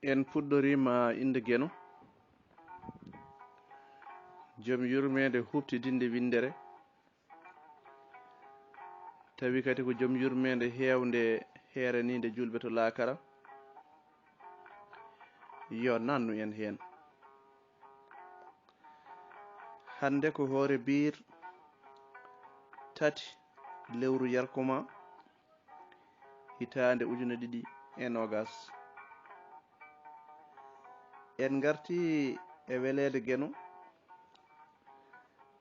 En puɗɗorima inde Geno, joom yurmede huɓtidinde windere, tawi kadi ko joom yurmede hewnde heeranide julɓe to laakara. Yo nannu en hen. Hande ko hoore biir tati lewru yarkoma hitande 2020. En garti e welede Geno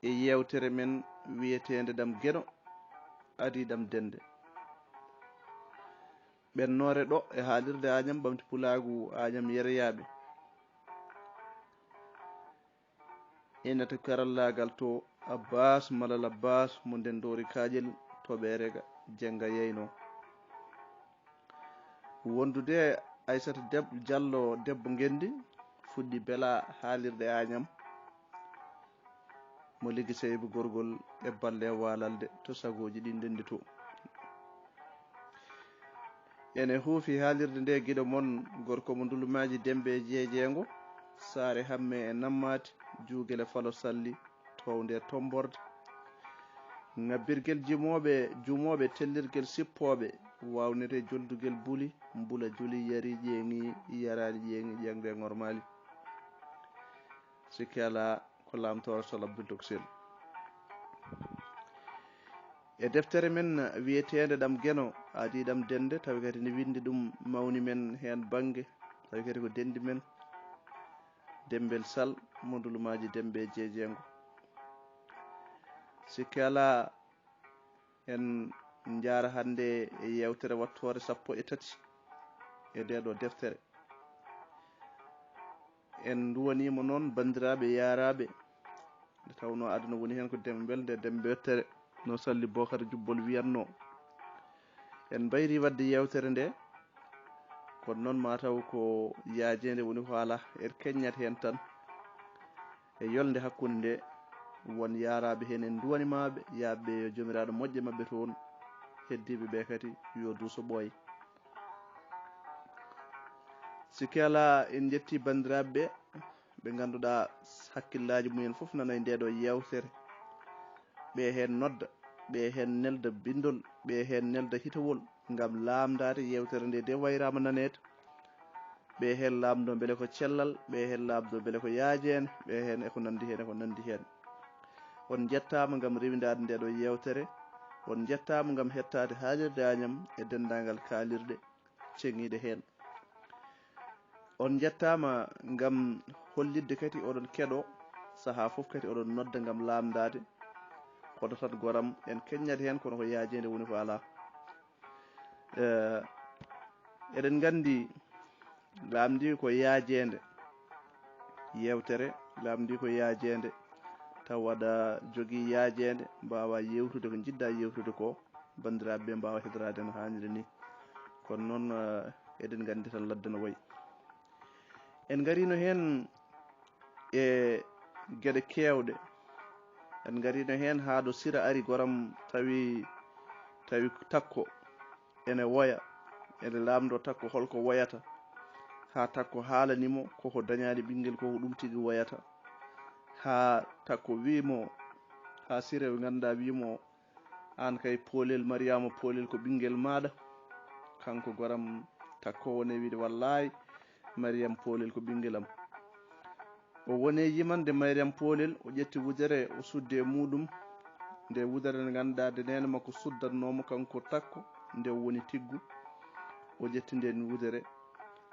e yewtere men wiyetende Ɗam Geno adii Ɗam dennde. ɓennore ɗo e haalirde Agnam ɓamti pulagu Agnam yereyaɓe inata karallagal to Abbas malal Abbas mo ndendori kaƴel toɓerega jenga yeyno. Wondude Aissata Diallo debbo Ngendi fuɗɗi bela haalirde Agnam mo liggi seybu gorgol e balle walalde to sagoji ɗi ndendi to. ene huufi haalirde nde giɗo mon gorko mo ndulumaji dembe jeejengo saare hamme e nammati juugele falo salli towde tomborde ngabbirguel jumoɓe tellirguel sippoɓe wawnire joldugel buli mbula juli yari ƴeŋi yarani ƴeŋi ƴeŋde ngormali sikki ala ko lamtoro Sall Abdoul Toksel. E deftere men wiyetede Ɗam Geno adii Ɗam dennde tawi kadi ne windi ɗum mawni men hen banggue tawi kadi ko dendi men Dembel Sall modulumaji dembe jeejengo sikki ala en jaara hande e yewtere wattore 13 e ndeɗo deftere. En duwanimo noon bandiraɓe yaraɓe nde tawno aduna woni hen ko dembel nde dembe wettere no Salli Bocar Jubbol wiyatno. En mbayri wadde yewtere nde kono noon mataw ko yaajede woni ko ala en keññat hen tan e yolde hakkude nde won yaraɓe hen en duwanimaɓe yaaɓe yo jomiraɗo moƴƴe mabɓe toon heddiɓe ɓe kadi yo duuso ɓooye. sikki ala en jetti bandiraɓe ɓe ganduɗa hakkillaji mumen foof nana e ndeɗo yewtere ɓe hen nodda ɓe hen nelda bindol ɓe hen nelda hitowol gam lamdade yewtere nde de wayrama nanede ɓe hen lamdo beele ko cellal ɓe hen lamdo beele ko yaajene ɓe hen eko nandi hen eko nandi hen. On jettama gam rewidade ndeɗo yewtere on jettama gam hettade haalirde Agnam e dendagal kaalirɗe ceŋiɗe hen. On jettama gam hollidde kadi oɗon keɗo saaha foof kadi oɗon nodda gam lamdade kono tan goram en keññat hen kono ko yaajede woni ko ala. Eɗen gandi lamdi ko yaajede yewtere lamdi ko yaajede taw waɗa jogui yaajede mbawa yewtude ko jidda yewtude ko bandiraɓeɓe mbawa heɗorade no hanniri ni kono noon eɗen gandi tan ladde no wayi. En garino hen e gueɗe kewɗe en garino hen ha ɗo sira ari goram tawi takko ene woya ene lamdo takko holko woyata ha takko haalanimo koko dañali ɓinguel koko ɗum tigui woyata ha takko wimo ha sire ganduɗa wimo an kay Polel Mariama Polel ko ɓinguel maɗa kanko goram takko wone wiide wallahi Mariame Polel ko ɓinguelam o wone yimande Mariame Polel o ƴetti wudere o sudde e muɗum nde wudere nde ganduɗa nde nene makko suddatnomo kanko takko nde woni tiggu o ƴetti nden wudere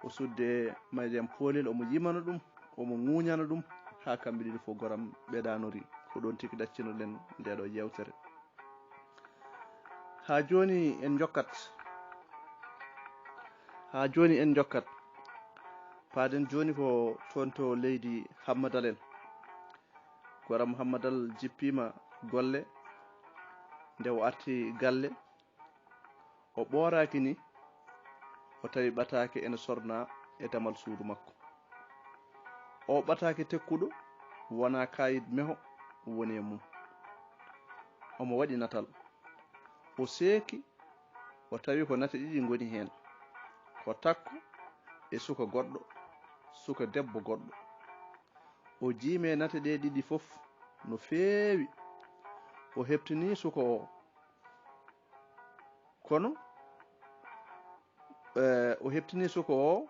o sudde Mariame Polel omo yimana ɗum omo ŋuñana ɗum ha kamɓe ɗiɗi fo goram ɓeɗanori ko ɗon tigui ɗaccinoɗen ndeɗo yewtere. Ha joni en jokkat paden joni ko toon to leydi Hammadal en goram Hammadal jippima golle nde o arti galle o ɓoraki ni o tawi ɓatake ene sorna e damal suudu makko o ɓatake tekkuɗo wona kayit meho woni e mum omo waɗi natal o seeki o tawi ko nate ɗiɗi goni hen ko takko e suka goɗɗo suka debbo goɗɗo o jiime nate ɗe ɗiɗi fof no feewi o heɓtini suka o kono o heɓtini suka o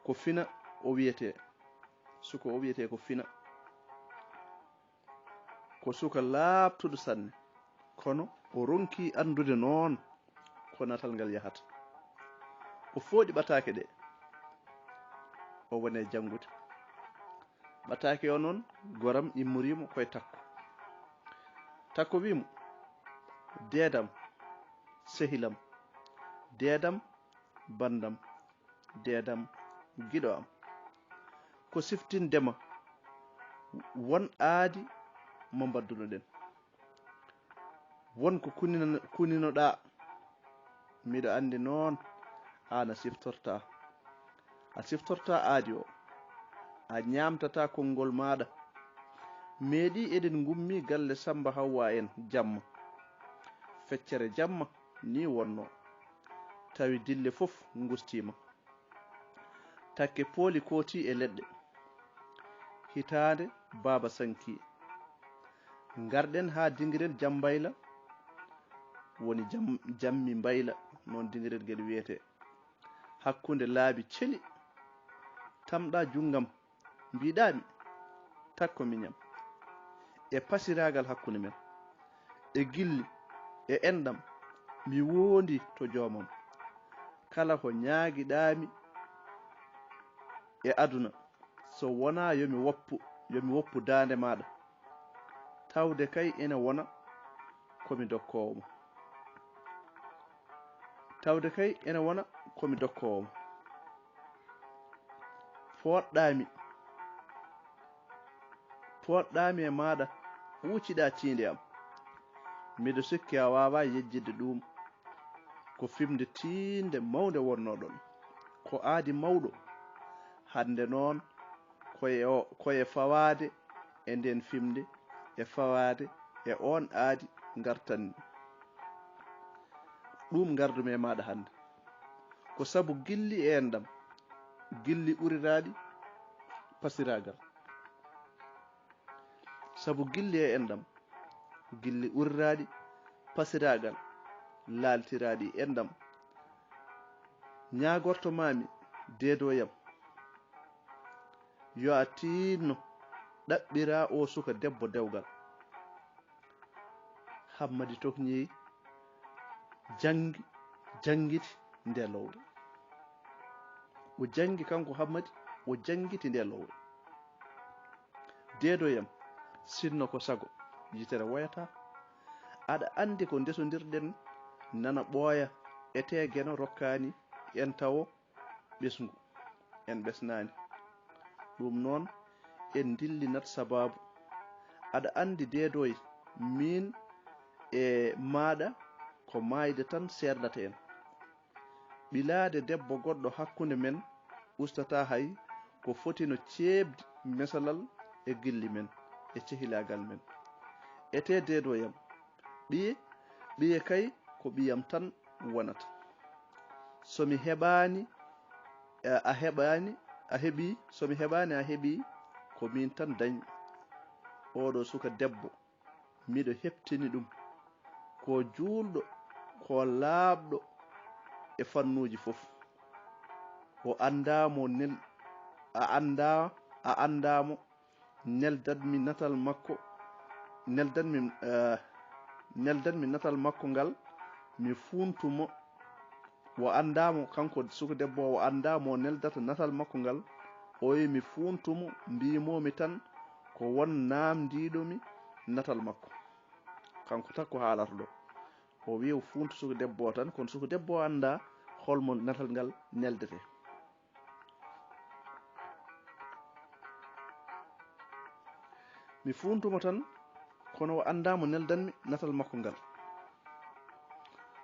ko fina o wiyete suka o wiyete ko fina ko suka laabtuɗo sanne kono o ronki andude noon ko natal ngal yahata o fooɗi ɓatake ɗe o wone janngude ɓatake o noon goram immorimo koye takko wimo deedam sehilam deedam bandam deedam giɗo am ko siftindema won aadi mo baddunoɗen won ko kuninoɗa miɗo andi noon an a siftorta aadi o a ñamtata konngol maɗa meeɗi eɗen gummi galle Samba Hawwa en jamma feccere jamma ni wonno tawi dille fof gustima takke pooli kooti e leɗɗe hitande baba sanki garɗen ha dinguiren jambayla woni jammi mbayla noon dinguiren gueɗe wiyete hakkude laabi celi tamɗa junggam mbiɗami takko miñam e pasiragal hakkude men e gilli e enɗam mi wondi to joomam kala ko ñaaguiɗami e aduna so wona yomi woppu dande maɗa tawde kay ene wona komi dokkowomo poɗɗami e maɗa wucciɗa tinde am miɗo sikki a wawa yejjide ɗum ko fimde tinde mawde wonnoɗon ko aadi mawɗo hande noon koye fawade e nden fimde e fawade e on aadi gartanni ɗum gardumi e maɗa hande ko sabu gilli e enɗam gilli ɓuriraɗi pasiragal sabu gilli e enɗam gilli ɓuriraɗi pasiragal laaltiraɗi enɗam ñagorto mami deedoyam yo a tinno ɗaɓɓira o suka debbo dewgal hammadi tokñeyi jangguiti nde lowre o jangi kanko hammadi o jangguiti nde lowre deedoyam sinno ko sago yitere woyata aɗa andi ko ndesodirɗen nana ɓooya ete Geno rokkani en tawo ɓesgu en ɓesnani ɗum noon en dillinat sababu aɗa andi deedoy min e maɗa ko mayde tan serdata en ɓilade debbo goɗɗo hakkude men ustata hay ko fotino ceebdi mesalal e gilli men e cehilagal men ete deedoyam ɓiye kay ko ɓiyam tan wonata somi heɓani a heeɓi somi heɓani a heeɓi ko min tan dañi oɗo suka debbo miɗo heɓtini ɗum ko julɗo ko laaɓɗo e fannuji fof o andamo a andamo neldanmi natal makko neldanmi natal makko ngal mi funtumo o andamo kanko suka debbo o andamo neldata natal makko ngal o wi mi funtumo mbimomi tan ko won namdiɗomi natal makko kanko takko haalata ɗo o wi o funtu suka debbo o tan kono suka debbo o anda holmo natal ngal neldete mi funtumo tan kono o andamo neldanmi natal makko ngal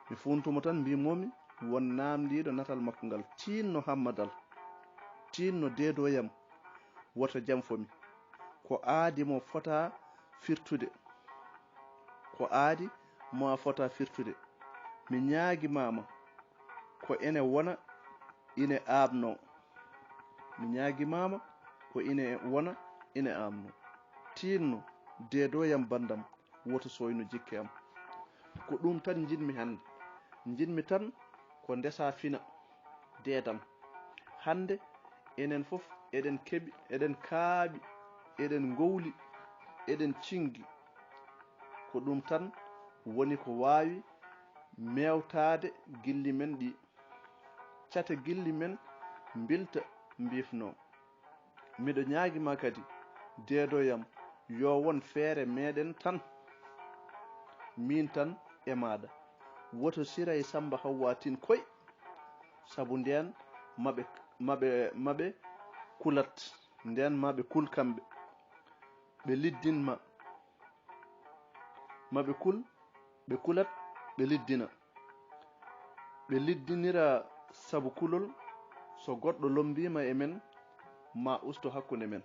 mi funtumo tan mbimomi won namdiɗo natal makko ngal tinno hammadal tinno deedoyam woto jam fomi ko aadi mo fota firtude mi ñaagi mama ko ene wona ine abno mi ñaagimama ko ine wona ine amno tinno deedoyam bandam woto soyno jikke am ko ɗum tan jinmi hande jinmi tan ko ndesa fina deedam hande enen fof eɗen keɓi eɗen kaaɓi eɗen gowli eɗen cingi ko ɗum tan woni ko wawi mewtade gilli men ɗi cate gilli men bilta mbifno miɗo ñaagima kadi deedoyam yo won feere meɗen tan min tan e maɗa woto sira e samba hawwatin koy sabu nden maɓe kulat nden maɓe kul kamɓe ɓe liddinma maɓe kul ɓe kulat ɓe liddina ɓe liddinira sabu kulol so goɗɗo lombima e men ma usto hakkunde men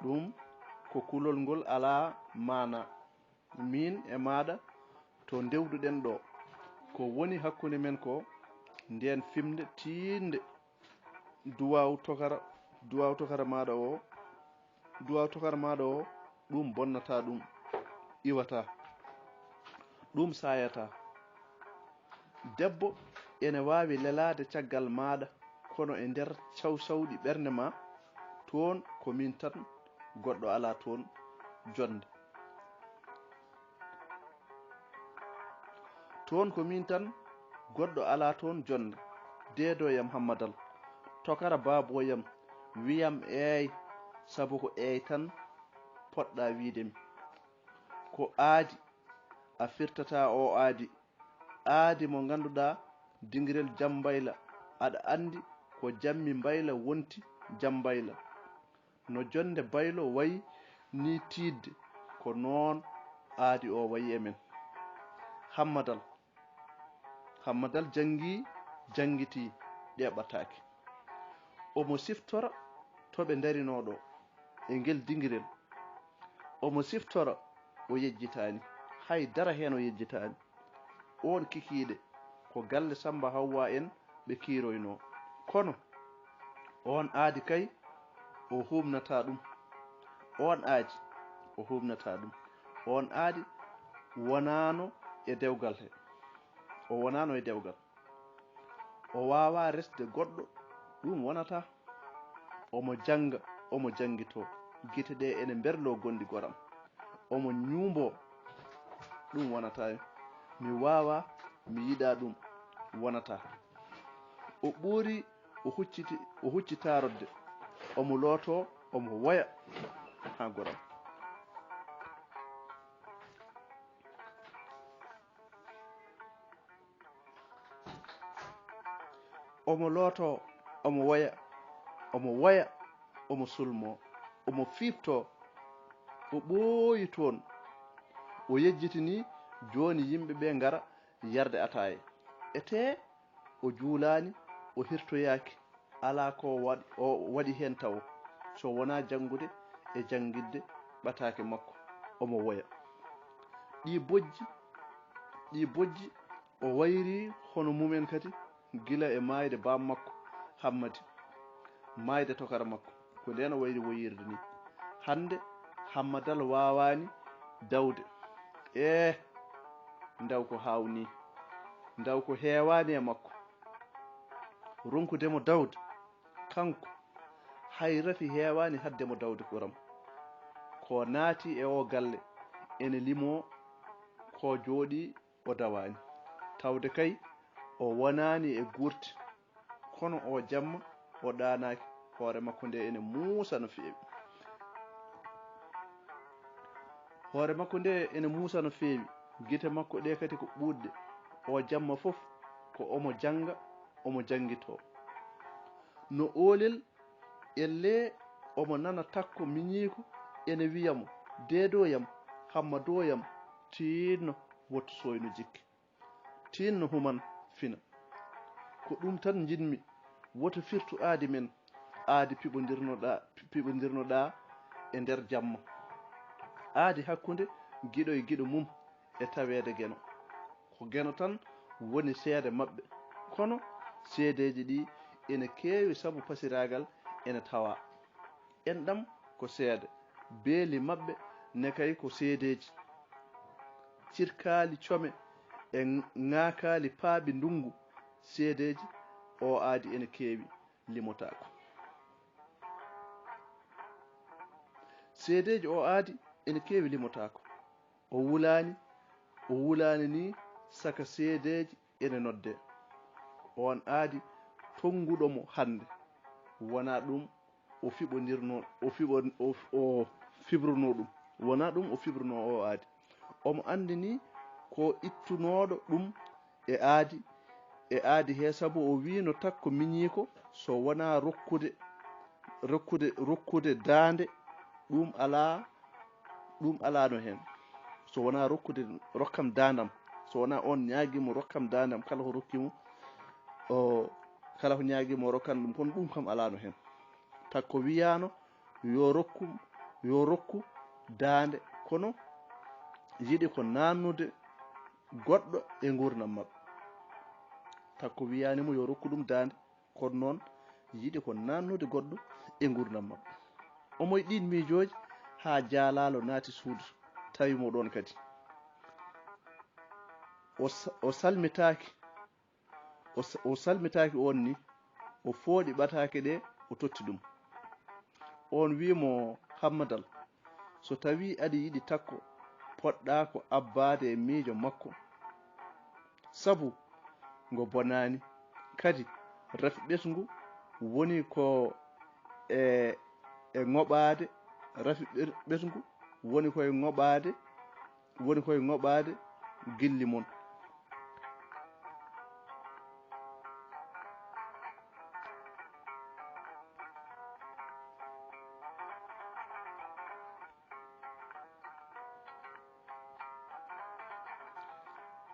ɗum ko kulol ngol ala mana min e maɗa to dewduɗen ɗo ko woni hakkunde men ko nden fimde tinde duwaw tokara maɗa o ɗum bonnata ɗum iwata ɗum sayata debbo ene wawi lelade caggal maɗa kono e nder cawɗi ɓernde ma toon ko min tan goɗɗo ala toon jonde toon ko min tan goɗɗo ala toon jonde deedoyam hammadal tokara baboyam wiyam eey sabu ko eey tan poɗɗa wiidemi ko aadi a firtata o aadi mo ganduɗa dingirel jambayla aɗa andi ko jammi mbayla wonti jambayla no jonde baylo wayi ni tidde ko noon aadi o wayi emen hammadal jangiti ɗeɓatake omo siftora toɓe darinoɗo e ngel dingirel omo siftora o yejjitani hay dara hen o yejjitani on kikiɗe ko galle Samba Hawwa en ɓe kiroyno kono on aadi kay o humnata ɗum on aadi wonano e dewgal he o wawa resde goɗɗo ɗum wonata omo janga omo jangito guite ɗe ene berlo gondi goram omo ñuumbo ɗum wonata mi wawa mi yiɗa ɗum wonata o ɓuuri o huccitarode omo looto omo woya ha goram omo looto omo woya omo sulmo omo fiifto o ɓooyi toon o yejjitini joni yimɓe ɓe ngara yarde ataye ete o juulani o hirtoyaki ala ko waɗi hen taw so wona jangude e jangidde ɓatake makko omo woya ɗi bojji o wayri hono mumen kadi gila e mayde bam makko hammadi mayde tokara makko ko nden o wayri woyirde ni hande hammadal wawani dawde ndaw ko hawni ndaw ko hewani e makko ronkudemo dawde kanko hay rafi hewani haddemo dawde kuram ko naati e o galle ene limo ko jooɗi o dawani tawde kay o wonani e gurti kono o jamma o ɗanaki hoore makko nde ene muusa no feewi guite makko ɗe kadi ko ɓuɗɗe o jamma fof ko omo janga omo jangito no oolel elle omo nana takko miñiko ene wiyamo deedoyam hammadoyam tinno wottu soyno jikki tinno human fina ko ɗum tan jinmi woto firtu aadi men aadi piɓodirnoɗa e nder jamma aadi hakkude giɗo e giɗo mum e tawede Geno ko Geno tan woni seede mabɓe kono seedeji ɗi ene keewi sabu pasiragal ene tawa. Enɗam ko seede, beeli maɓɓe ne kay ko seedeji. Cirkaali come e ŋaakaali paaɓi ndungu seedeji o aadi ene keewi limotako. Seedeji o aadi ene keewi limotako. O wulaani ni saka seedeji ene nodde. On aadi tonguɗo mo hande wona ɗum o fiɓodirno o fibruno ɗum, wona ɗum o fibruno o aadi. Omo andi ni ko ittunoɗo ɗum e aadi he, sabu o wino takko miñiko so wona rokkude daande ɗum alano hen. So wona rokkam dandam, so wona on ñaguimo rokkam dandam, kala ko rokkimo kala ko ñaguimo rokkan ɗum, kono ɗum kam alano hen. Takko wiyano yo rokku daande, kono yiɗi ko nannude goɗɗo e gurdam mabɓe. Takko wiyanimo yo rokku ɗum daande, kono noon yiɗi ko nannude goɗɗo e gurdam mabɓe. Omoye ɗin miijoji ha jaalalo naati suudu tawimo ɗon kadi. O salmitaki on ni, o fooɗi ɓatake ɗe, o totti ɗum. On wimo Hammadal, so tawi aɗa yiɗi takko, poɗɗa ko abbade e miijo makko, sabu ngo bonani. Kadi rafi ɓesgu woni ko e ŋoɓade, rafi ɓesgu woni koye ŋoɓade gilli mon.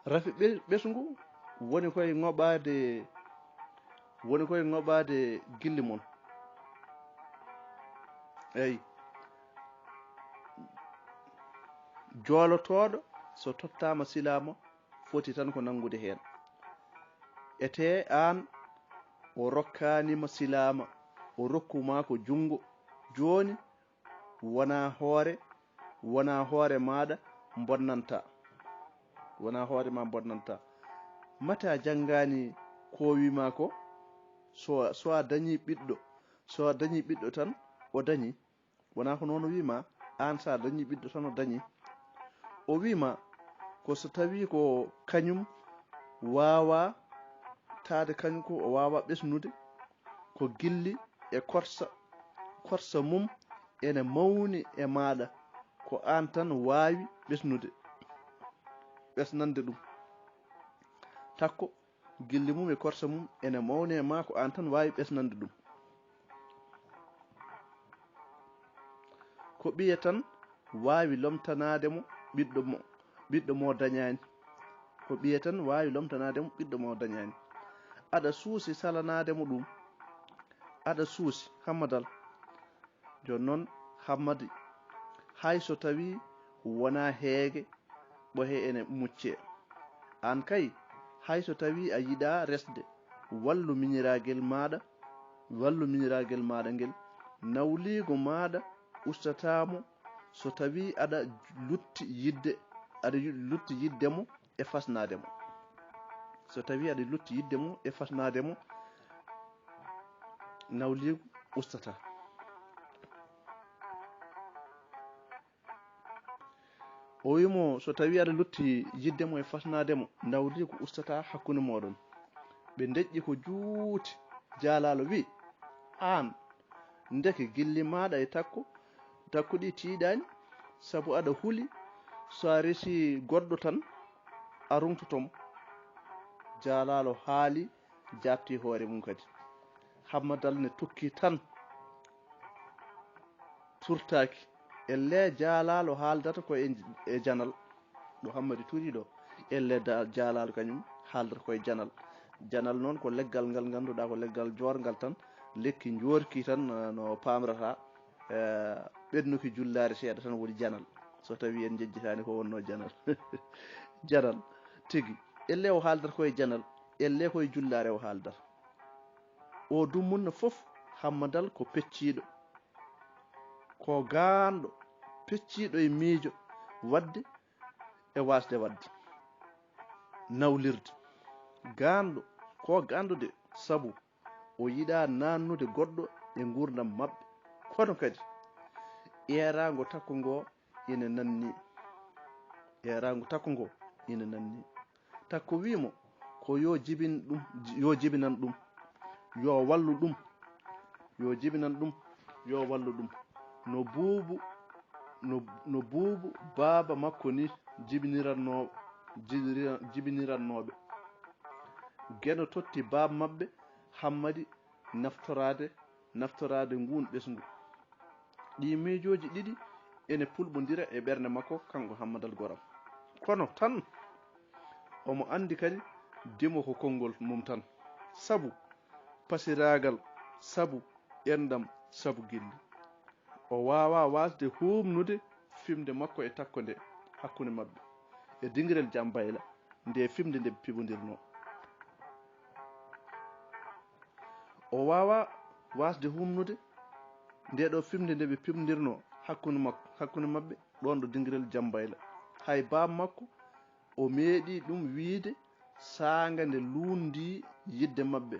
Rafi ɓesgu woni koye ŋoɓade gilli mon. Eyi, jolotoɗo so tottama silama foti tan ko nangude hen. Ete an o rokkanima silama, o rokkuma ko jungo, joni wona hoore maɗa bonnanta, wona hoore ma bonnanta. Mata janngani ko wima ko, so a dañi ɓiɗɗo tan o dañi, wona ko noon o wima an sa dañi ɓiɗɗo tan o dañi. O wima ko so tawi ko kañum wawa taade, kañum ko o wawa ɓesnude, ko gilli e korsa mum ene mawni e maɗa, ko an tan wawi ɓesnande ɗum. Takko gilli mum e korsa mum ene mawni e ma, ko an tan wawi ɓesnande ɗum. Ko ɓiye tan wawi lomtanademo ɓiɗɗo mo dañani. Ko ɓiye tan wawi lomtanademo ɓiɗɗo mo dañani. Aɗa suusi salanademo ɗum, aɗa suusi Hammadal. Joni noon Hammadi, hay so tawi wona heege ɓohe ene mucce, an kay hay so tawi a yiɗa resde, wallu miñiragel maɗa ngel, nawligo maɗa ustatamo so tawi aɗa lutti yiddemo e fasnademo. So tawi aɗa lutti yiddemo e fasnademo, nawligo ustata. O wimo so tawi aɗa lutti yiddemo e fasnademo, nawligo ustata hakkunde moɗon. Ɓe deƴƴi ko juuti. Jaalalo wi, an ndeke gilli maɗa e takko ɗi tiiɗani, sabu aɗa huuli, so a resi goɗɗo tan a rungtotomo. Jaalalo haali, jabti hoore mum kadi. Hammadal ne tokki tan turtaki. Elle jaalalo haaldata ko e janal ɗo Hammadi turi ɗo. Elle jaalalo kañum haaldata koye janal noon ko leggal ngal ganduɗa ko leggal jorgal tan, lekki jorki tan no pamrata, ɓennuki jullare seeɗa tan woni janal, so tawi en jejjitani ko wonno janal. Janal tigi, elle o haaldata koye janal, elle koye jullare o haaldata. o dumunna fof hammadal ko pecciɗo ko ganɗo pecciɗo e miijo wadde e wasde wadde nawlirde ganɗo ko gandude sabu o yiɗa nannude goɗɗo e gurdam mabɓe kono kadi erago takko ngo ina nanni erago takko ngo ina nanni takko wimo ko yo jibinan ɗum yo wallu ɗum yo jibinan ɗum yo wallu ɗum no buubu baaba makko ni jibinirannoɓe Geno totti baaba mabɓe hammadi naftorade ngun ɓesngu ɗi miijoji ɗiɗi ene pulɓodira e ɓernde makko kanko hammadal goram kono tan omo andi kadi dimo ko konngol mum tan sabu pasiragal sabu endam sabu gilli o wawa wasde humnude fimde makko e takko nde hakkunde mabɓe e dingirel jambayla nde fimde nde pibodirno o wawa wasde humnude nde ɗo fimde nde ɓe pimdirno hakkunde mabɓe ɗon ɗo dingirel jambayla hay baba makko o meeɗi ɗum wiide saaga nde lundi yidde mabɓe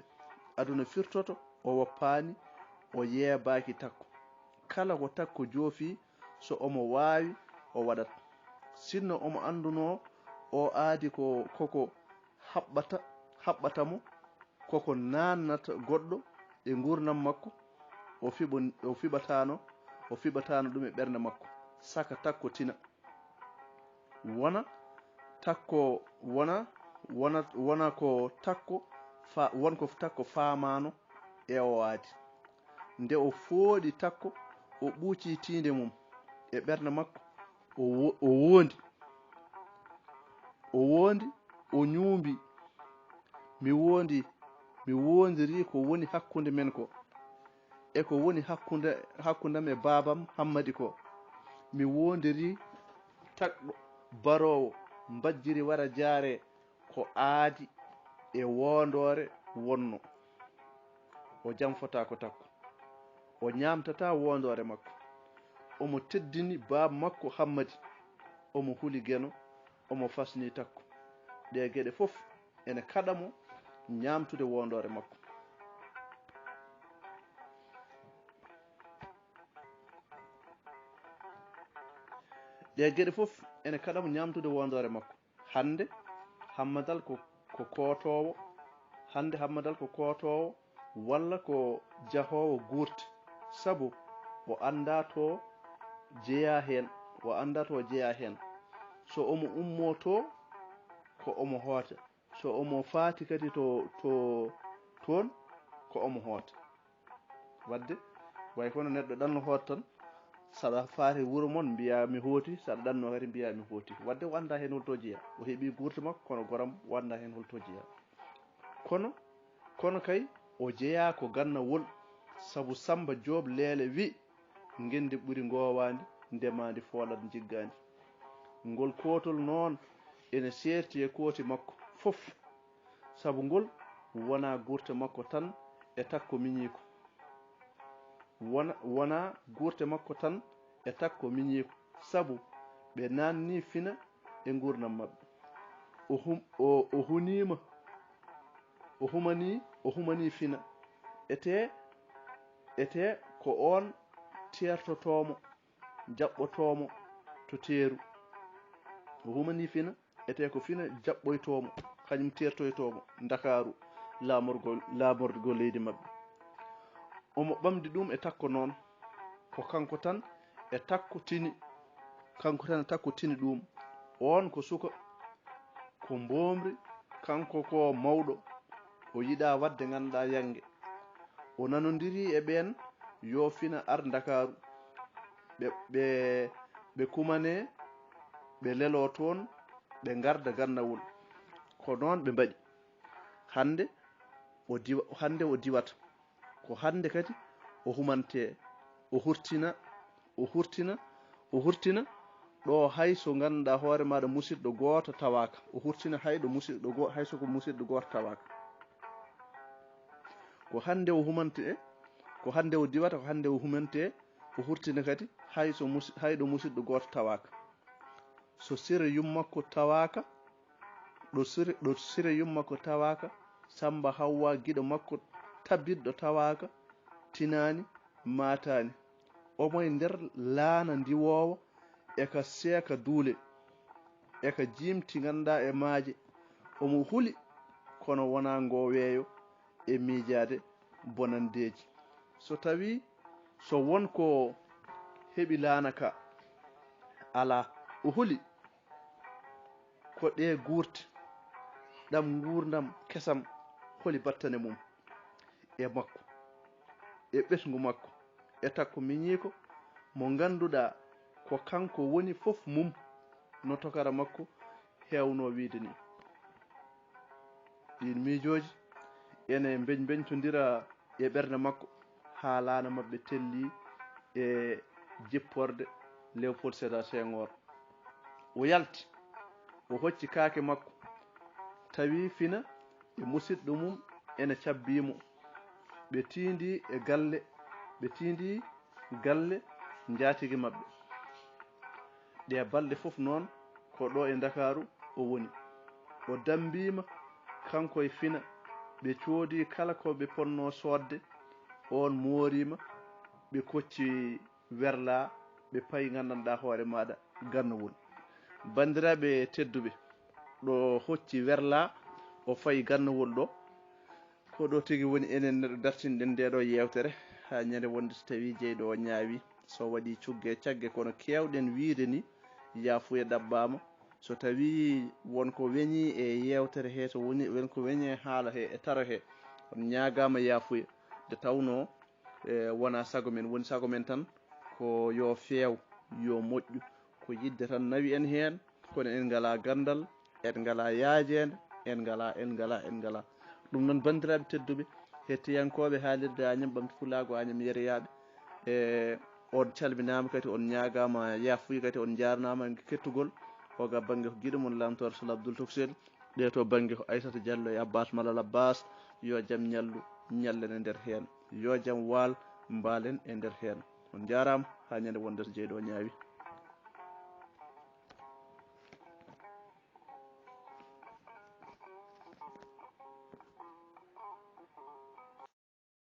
aduna firtoto o woppani o yeebaki takko kala ko takko joofi so omo waawi o waɗat sinno omo anduno o aadi koko haɓɓatamo koko nannata goɗɗo e gurnam makko o fiɓatano ɗum e ɓernde makko saka takko tina wona ko takko faamano e o aadi nde o fooɗi takko o ɓuuci tinde mum e ɓernde makko o wondi o ñuumbi mi wondiri ko woni hakkunde men ko e ko woni hakkundam e babam hammadi ko mi wondiri takɗo barowo mbajjiri wara jaare ko aadi e wondore wonno o jamfota ko takko o ñamtata wondore makko omo teddini baba makko hammadi omo huli Geno omo fasni takko ɗe geɗe fof ene kaɗamo ñamtude wondore makko ɗe geɗe fof ene kaɗamo ñamtude wondore makko hande hammadal ko kotowo walla ko jahowo guurte sabu o anda to jeeya hen so omo ummoto ko omo hoota so omo faati kadi to toon ko omo hoota wadde way kono neɗɗo ɗanno hoota tan saɗa faati wuuro mon mbiya mi hooti saɗa ɗanno kadi mbiya mi hooti wadde wanda hen holto jeeya o heeɓi guurte makko kono goram wanda hen holto jeeya kono kay o jeeya ko gannawol sabu Samba Joob Leele wi ngendi ɓuri ngowandi ndemandi foolat jiggandi ngol kotol noon ene serti e kooti makko fof sabu ngol wona gurte makko tan e takko miñiko wona gurte makko tan e takko miñiko sabu ɓe nanni fina e gurnam mabɓe o humani fina ete ko on tertotomo jaɓɓotomo to teeru o humani fina ete ko fina jaɓɓoytomo kañum tertoytomo Ndakaaru laamorgo leydi mabɓe omo ɓamdi ɗum e takko noon ko kanko tan e takko tini ɗum on ko suka ko mbomri kanko ko mawɗo o yiɗa wadde ganduɗa yange o nanodiri e ɓen yo fina ar Ndakaaru ɓe kumane ɓe lelo toon ɓe garda gannawol ko noon ɓe mbaɗi hande o diwata ko hande kadi o humante o hurtina ɗo hayso ganduɗa hoore maɗa musidɗo goto tawaka o hurtina hayso ko musidɗo goto tawaka ko hande o humante ko hande o diwata ko hande o humante o hurtina kadi hayɗo musidɗo goto tawaka so sire yummakko tawaka ɗo sire yummakko tawaka Samba Hawwa giɗo makko tabbiɗɗo tawaka tinani matani omoye nder laana ndiwowo eka seeka duule eka jimti ganduɗa e maaje omo huli kono wona ngo weeyo e miijade bonandeji so tawi so wonko heɓi laana ka ala o huli ko ɗe guurti ɗam gurdam kesam holi battane mum e makko e ɓesgu makko e takko miñiko mo ganduɗa ko kanko woni fof mum no tokara makko hewno wiide ni ɗin miijoji ene beñtodira e ɓernde makko ha laana mabɓe telli e jipporde Léopold Sédar Senghor o yalti o hocci kaake makko tawi fina e musidɗo mum ene cabbimo ɓe tindi e galle ɓe tindi galle jatigi mabɓe ɗe balɗe fof noon ko ɗo e Dakaru o woni o dambima kanko e fina ɓe coodi kala ko ɓe ponno sodde on moorima ɓe kocci werla ɓe payi gandanɗa hoore maɗa gannowol bandiraɓe tedduɓe ɗo hocci werla o fayi gannowol ɗo ko ɗo tigi woni enen neɗɗo dartinɗen ndeɗo yewtere ha ñande wonde so tawi jeyɗo o ñaawi so waɗi cugge cagge kono kewɗen wiide ni yaafuya ɗabbama so tawi wonko weñi e yewtere he so wonko weñi e haala he e taro he on ñagama yaafuya nde tawno wona sago men woni sago men tan ko yo feew yo moƴƴu ko yidde tan nawi en hen kono en ngala gandal en ngala yaajede en ngala ɗum noon bandiraɓe tedduɓe hettiyankoɓe haalirde Agname Ɓamta Pulago Agname Yeriyaɓe on calminama kadi on ñagama yafuya kadi on jarnama kettugol oga banggue ko guiɗo moon lamtore Sala Abdoul Toksel ɗe to banggue ko Aissata Diallo e Abbas Malal Abbas yo jaam ñallu ñallen e nder hen yo jaam waal mbalen e nder hen on jarama ha ñande wonde so jeyɗo ñaawi